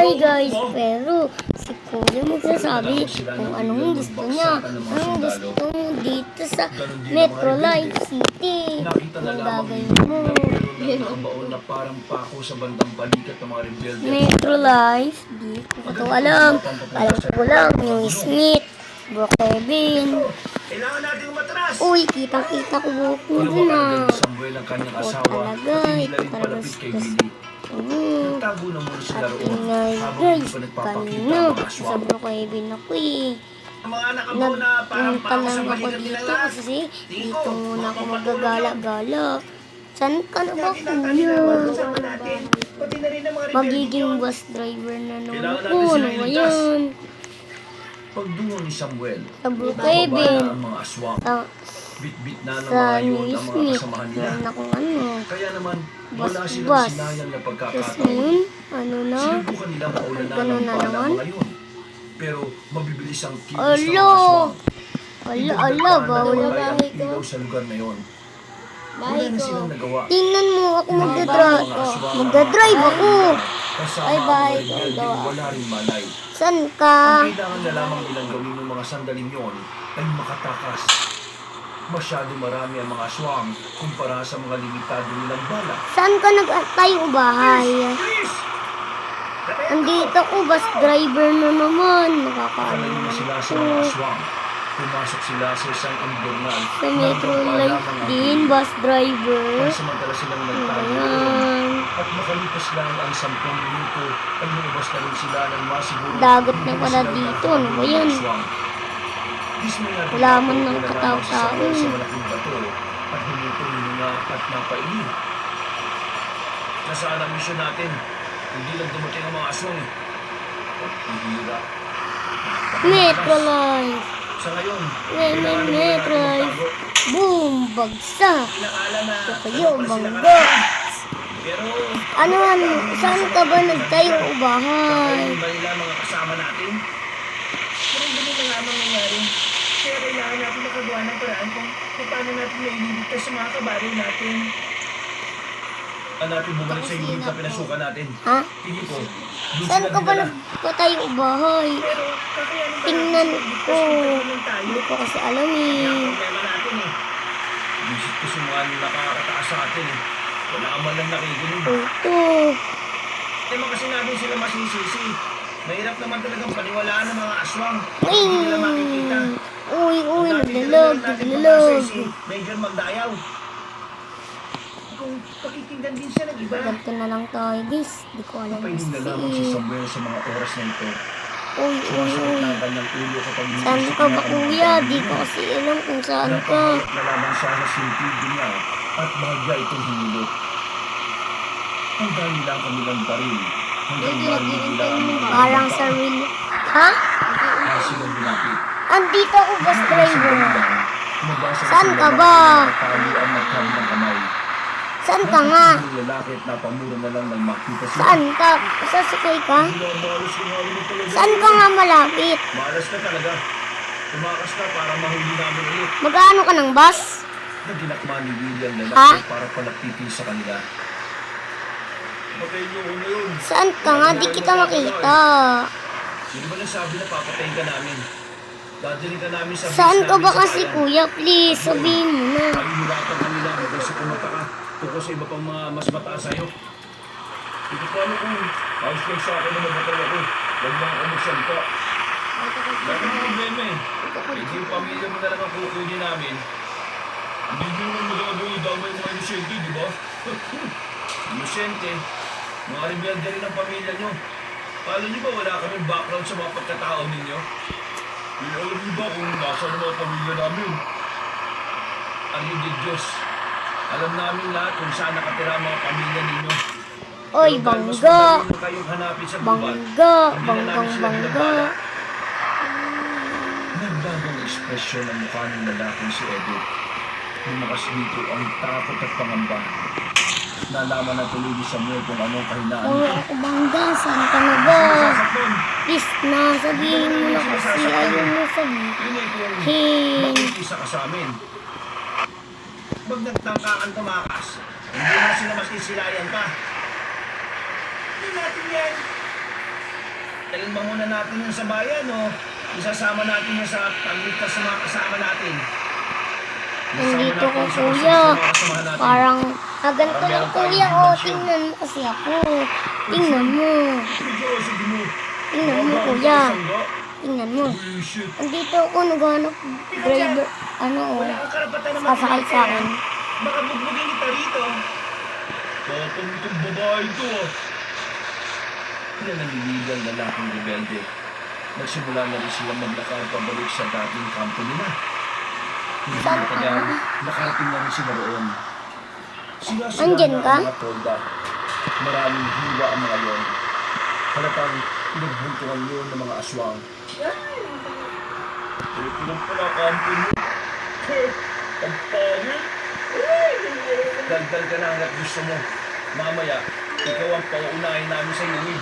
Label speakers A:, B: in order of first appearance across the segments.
A: Hi guys, pero si Kuya magsasabi kung anong gusto niya. Anong gusto mo dito sa Metro Life City? Anong gagawin mo?
B: Nakabaon na parang pako sa bandang balikat ng mga rebelde.
A: Metro Life? Di ko ito alam. Alam ko lang yung Smith, Bro Kevin.
B: Kailangan natin umatras.
A: Uy, kitang-kita ko buhok mo dun ah.
B: Samuel ang kanyang
A: Ito
B: asawa.
A: talaga, ito talaga gusto.
B: Nagtago na muna sila
A: At
B: roon.
A: ingay
B: Habang
A: guys,
B: hindi pa nagpapakita
A: kanina
B: ang mga aswang.
A: sa Bro Kevin ako eh.
B: Ang mga nakabaw na parang
A: Nagpunta
B: pako sa
A: lang ako
B: balikat nila
A: dito
B: lahat.
A: kasi dito muna ako magagala-gala. Saan ka na ba kuya?
B: Pati na rin ang mga
A: Magiging bus driver na naman
B: Kailangan
A: ako.
B: natin sila
A: Ano ba
B: iligtas.
A: yan?
B: Pagdungo ni Samuel,
A: Sa Bro
B: bababa
A: Kevin.
B: na ang mga aswang.
A: Sa,
B: Bit-bit na ng
A: sa
B: mga yun
A: New
B: ang mga
A: Smith.
B: kasamahan nila.
A: Meron akong ano.
B: Kaya naman, wala
A: Bus.
B: silang sinayang na
A: Tapos
B: pagkakataon.
A: ngayon, ano na?
B: Sinubukan nilang maulanan
A: Ganun
B: ng
A: na
B: bala
A: naman?
B: mga yun. Pero mabibilis ang kilos ng
A: Alo!
B: mga aswang.
A: Ala, bawal
B: na
A: na.
B: ang ilaw sa lugar na yun. Wala na silang nagawa.
A: Tingnan mo ako magdadrive. Magdadrive ako.
B: Kasama
A: Ay,
B: ang
A: bahay
B: mga
A: ko,
B: rebelde,
A: gawa.
B: wala rin malay.
A: Saan ka?
B: Ang kailangan na lamang nilang gawin ng mga sandaling yon ay makatakas. Masyado marami ang mga aswang kumpara sa mga limitado nilang bala.
A: Saan ka nagtayo bahay?
B: Please!
A: Andito ko, bus driver na naman. Nakakaano
B: Kalayo na
A: naman
B: sila sa
A: ako.
B: mga aswang. Pumasok sila sa isang imburnal.
A: Sa Metro Life din, bus driver.
B: Pansamantala silang nagtago doon.
A: Ayan.
B: At makalipas lang ang 10 minuto ay lumabas na rin sila ng masiguro.
A: Dagat na pala dito. Ano ba yan? Wala man ng katao-tao.
B: Sa malaking bato at humutunga at napaili. Nasaan ang misyon natin? Hindi lang dumating ang mga aswang eh. Hihira.
A: Metro Life.
B: Sa ngayon,
A: Metro Life. Boom! Bagsak.
B: Inakala na
A: Ito kayo,
B: pala sila
A: bangga.
B: karating. Pero
A: Ano, saan ka ba nagtayo bahay?
B: ba nila mga kasama natin? Parang ganun na nga ang nangyayari. Kaya kailangan natin makagawa ng paraan kung paano natin maililigtas sa mga kabaril natin. Natin bumalik sa unit na pinasukan natin.
A: Ha?
B: Tingin ko, doon
A: Saan
B: sila
A: ka ba
B: dinala.
A: nagpatayo bahay?
B: Pero kakayanin ba
A: Tingnan
B: natin
A: ko.
B: ligtas tayo?
A: Hindi ko kasi alam
B: Yan
A: eh.
B: ang problema natin eh. Visit ko sa mga nakakataas sa atin eh. Wala ka man lang nakikinig.
A: Ito.
B: Naman kasi natin sila masisisi. Mahirap naman talagang paniwalaan ng mga aswang.
A: Uy!
B: Hindi nila makikita.
A: Uy,
B: Ang natin
A: naglalog,
B: natin
A: naglalog.
B: si Major Magdayaw. Kung pakikinggan din siya ng iba.
A: Ganto na lang tayo guys. Hindi ko alam
B: Papainin na lamang si
A: kasi.
B: Samuel sa mga oras na ito.
A: Uy,
B: Sumasakit na ang kanyang ulo kapag
A: Saan ka ba kuya? Di ko kasi alam kung saan ka.
B: Napahawak na lamang siya sa sintido niya at bahagya itong hinulot. Ang dami lang kanilang baril hanggang marinig nila ang mga
A: Parang sa real. Ha?
B: silang binapit.
A: Andito ako bus driver.
B: Mabasa
A: Saan
B: sila
A: ka
B: ng
A: ba?
B: nakatali ang magkabilang kamay.
A: Saan ka nga?
B: Ang lalaki at napamura na lang ng makita sila.
A: Saan ka? Sasakay ka?
B: Malas kung hali mo talaga.
A: Saan ka nga malapit?
B: Malas ka talaga. Tumakas ka para mahuli namin ulit.
A: Magkano ka ng bus?
B: Naginakma ni William na
A: Ha?
B: para palapitin sa kanila. Patayin niyo na yun.
A: Saan ka nga? Di kita makita.
B: Hindi ba nagsabi na papatayin ka namin? Dadalhin ka namin sa
A: Saan
B: base
A: ka ba
B: namin sa
A: kasi
B: bayan.
A: kuya? Please, sabihin mo na.
B: Pahihirapan kanila hanggang sa kumata ka tungkol sa iba pang mga mas mataas sa'yo. Hindi ko alam kung ayos kayo sa akin na mabatay ako. Huwag lang ako magsalita. Wala kang problema eh. Hindi yung pamilya mo na lang ang kukunin namin. Hindi nyo naman magagawa damay mga inosente, di ba? Inosente. Mga rebelde rin ang pamilya nyo. Paano nyo ba wala kaming background sa mga pagkatao ninyo? Hindi alam niyo ba kung nasa ang mga pamilya namin? Ang hindi Diyos. Alam namin lahat kung saan nakatira ang mga pamilya ninyo.
A: Oy,
B: Pero dahil mas
A: bangga.
B: madali na kayong hanapin sa gubat,
A: Bangga.
B: hindi na namin sila
A: Banggang
B: binabala.
A: bangga.
B: Nagbagong ekspresyon ng mukha ng lalaking si Edith. Lumakas dito ang takot at pangamba. Nalaman na tuloy ni Samuel kung anong kahinaan
A: Uy,
B: nito.
A: ako bangga. Saan ka na ba?
B: Sasaktan.
A: Please na, sabihin mo na kasi. Ayaw mo sabihin.
B: Yun eh kung
A: Hey.
B: makikisa ka sa amin. Pag nagtangka kang tumakas, hindi na sila masisilayan ka. Hindi natin yan. Talimba muna natin yan sa bayan, o isasama natin yan sa pagligtas sa mga kasama natin.
A: Nandito ko, kuya. Parang, ganito lang, kuya. O, tingnan mo kasi ako. Tingnan mo. Tingnan mo, kuya. Tingnan mo. Nandito ako, naghanap driver. Ano, o.
B: Wala kang karapatan na
A: Sasakay sa akin.
B: Baka bugbugin kita rito. Tapang itong babae ito, ah. Yan ang liligang lalaking rebelde. Nagsimula na rin silang maglakad pabalik sa dating kampo nila. Hindi
A: Saan
B: na tagal, nakarating na rin sila roon. Sila
A: Andyan
B: na
A: ka?
B: ang mga tolda. Maraming hiwa ang mga yon. Halatang pinagbuntungan yun ng mga aswang. Ito lang pala kampo mo. Ang pangit. Dagdag ka na hanggat gusto mo. Mamaya, ikaw ang pauunahin namin sa inuwi.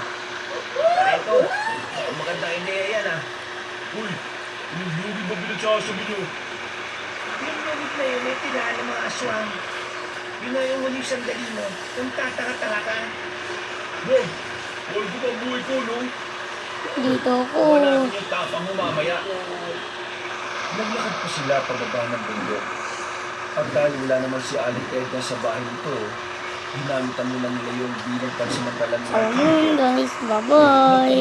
B: Ito, magandang ideya yan, ah. Uy, yung lugi ba pinagsasabi nyo? Yung lugi na yun, may tinahan ng mga aswang. Yun na yung huling sandali mo, yung tataka-taka ka. Bob, huwag ko ang buhay ko, no?
A: Dito ako.
B: Wala natin yung tapang mo mamaya. Naglakad pa sila pababa ng bundok. At dahil wala naman si Aling Edna sa bahay nito, ginamitan muna nila yung bilang pansamantalang
A: Ayun guys, bye-bye.